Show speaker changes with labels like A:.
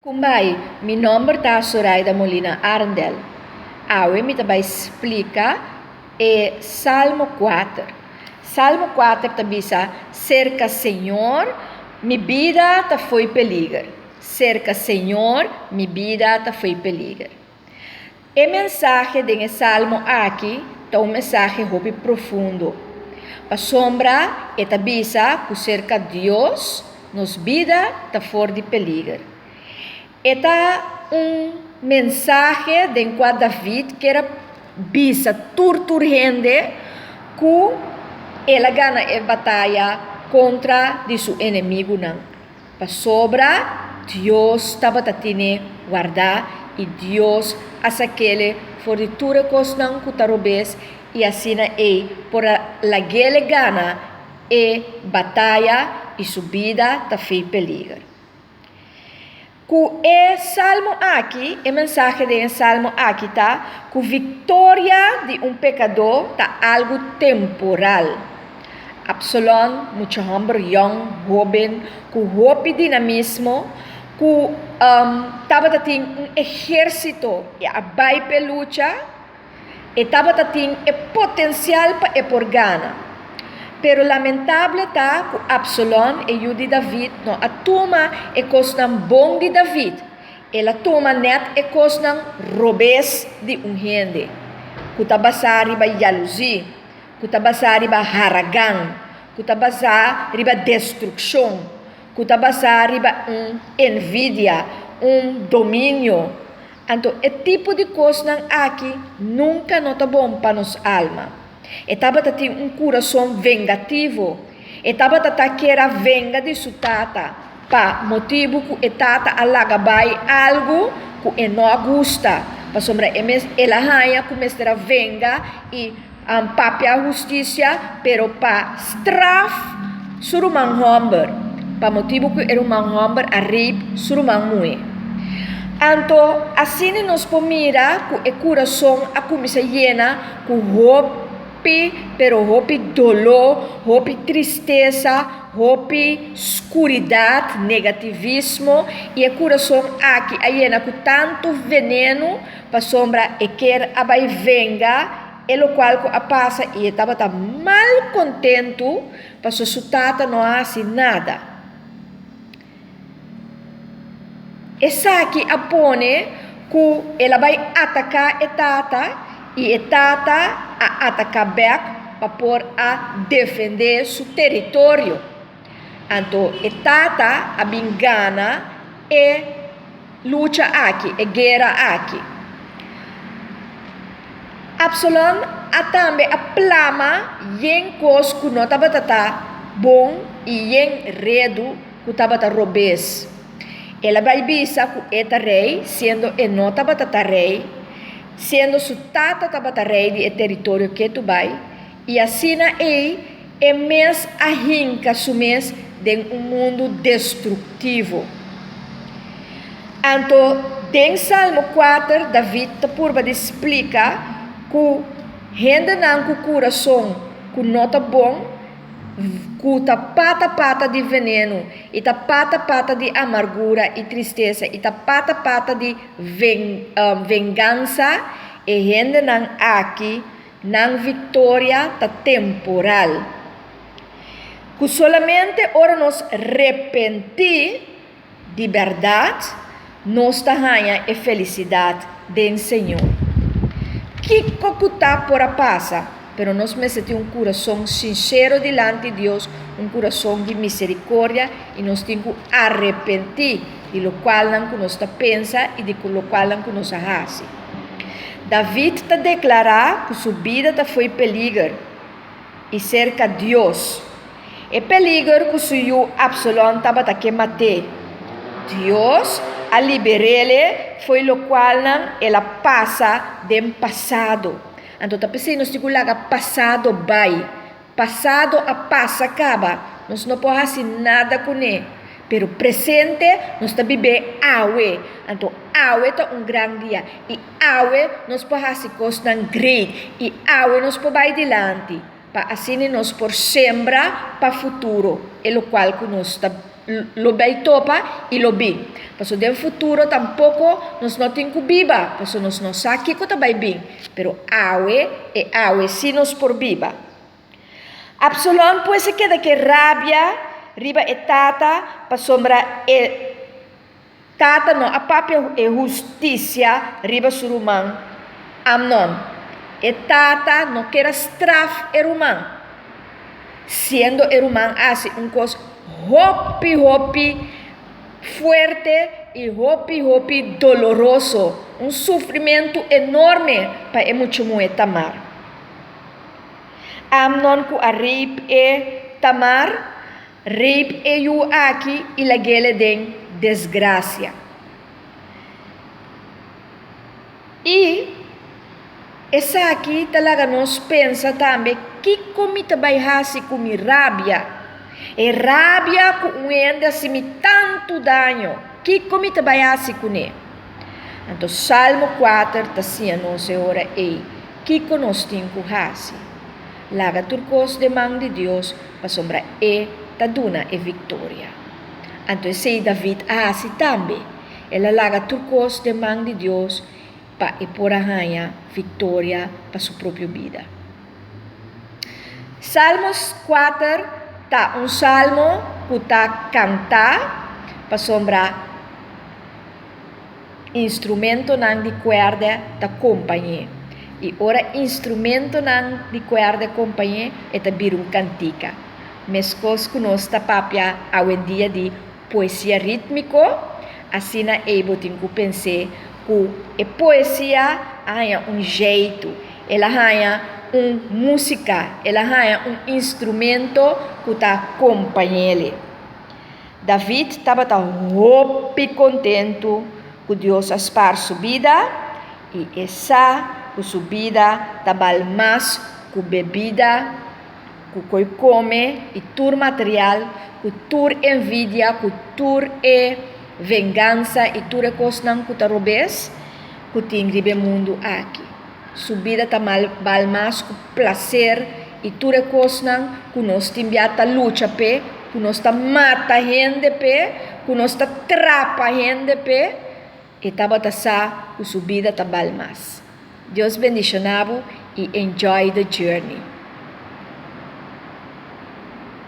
A: Kumbai, mi nome é Zoraida Molina Arndel. Awe me também explica Salmo 4. Salmo 4 também diz: cerca Senhor, mi vida ta foi peligro. Cerca Senhor, mi vida ta foi peligro. E mensagem de Salmo aqui é mensagem muito profundo. A sombra e tabisa que cerca Deus, nos vida ta fora de peligro. Eta mensagem de qual David que era bisa turturrende que ela ganha a batalha contra de seu inimigo não. Para sobra Deus estava tatine guardar e Deus as aquele fornitura cos não que tarobes e assim por la gele gana e batalha e subida ta fei peligro. Com o salmo aqui, a mensagem do salmo aqui está que a vitória de pecador está algo temporal. Absalom, muito homem, young, jovem, com hope dinamismo, que estava tendo exército e a vai pelucha, e estava tendo potencial para por gana. Pero lamentável está que Absalom e o de David não a toma e coisa bom de David. Ela toma net e coisa robes de gente. Que está basado riba jalousia, que está basado riba haragan, que está basado riba destruição, que está basado riba envidia, domínio. Então, esse tipo de coisa aqui nunca não está bom para nos alma. Estava tendo coração vengativo. Estava querendo venga de sua tata. Pa motivo que a tata alagabai algo que não gosta. Para sombra ela raia começa a venga e papia a justiça, pero pa straf surumang homber. Pa motivo que era homber a rip surumang mui. Então, assim nos pomira que o coração a começa llena com hope, pero hope dolor, hope tristeza, hope escuridade, negativismo e o coração aqui aí com tanto veneno para sombra e quer abai venga e o qual a passa e estava mal contento para sua tata não hace nada. Essa aqui apone que ela vai atacar a tata e a tata a atacar back para por a defender seu território. Então, a tata a bingana e luta aqui, e guerra aqui. Absalom a também a plama yen cos que não estava bom e yen redo que estava robes. Ela vai bisa que eta rei, sendo e não estava rei, sendo su tata estava rei de território que tu vai, e assim é mês a rinca su mês de mundo destrutivo. Então, em Salmo 4, David purba de explica que gente não com coração que não está bom, que tá pata de veneno, e tá pata de amargura e tristeza, e tá pata de vingança, e gente não aqui, não vitória tá temporal. Que solamente ora nos arrepentir de verdade, nós ganha a felicidade do Senhor. Que tá por a passa? Pero nós temos coração sincero diante de Deus, coração de misericórdia, e nós temos que arrepentir de lo qual não nós pensa e de lo qual não nós faz. David está declarar que sua vida foi peligro e cerca de Deus. É peligro que seu Absalom estava que matar. Deus a liberá-lo foi lo qual não ela passa do passado. Então, tapos nós temos que passado vai, passado a passa acaba, nós não podemos fazer nada com ele, pero presente nós estamos vivendo awe, então awe é grande dia, e awe nós podemos fazer coisas great, e awe nós podemos ir adiante, para assim nós por sembrar para o futuro, é o qual que nós estamos lo vai topa e lo bem. Paso del futuro tampoco nos não tem que biba, paso nos não sabe que tá vai bem. Pero awe si nos por biba. Absalom pues se queda que rabia, riba e tata, pa sombra e tata no a papia e justicia, riba surumang Amnon. E tata no quer straf e rumang. Siendo e rumang hace un cos hopi fuerte y hopi doloroso. Un sufrimiento enorme para mucho muy Tamar. Amnon ku a rape e Tamar, rape e yu aqui e la gele den desgracia. E essa aqui talaga nos pensa também que comita vai hasi com rabia. E rabia com enda se me tanto dano. Que comita vai hasi com ele. Então Salmo 4 tá assim a nossa hora e que conosco tinco hasi. Laga turcos de mão de Deus para sombra e taduna e vitória. Então sei David hasi também. Ela laga turcos de mão de Deus para e por arranha vitória para sua própria vida. Salmos 4 tá salmo que tá cantar para sombra instrumento não de corda da companhia. E ora instrumento não de corda da companhia é também cantica. Mescos que nós tá papia ao dia de poesia rítmico, assim na botin que pensei que a poesia há jeito, ela há música, ela há instrumento que está acompanhando. David estava muito contente que Deus aspar sua vida e essa sua vida estava mais que bebida, que come e tur material, que tur envidia, que tur vingança e tudo coisa não que robes que tem ribe mundo aqui. Subida tá mal mais com prazer e tudo coisa não que nós timbiata luta pe, que nós tá mata gente pe, que nós tá trapa gente pe e tava tá sa o subida tá mal mais. Deus bendicionavo e enjoy the journey.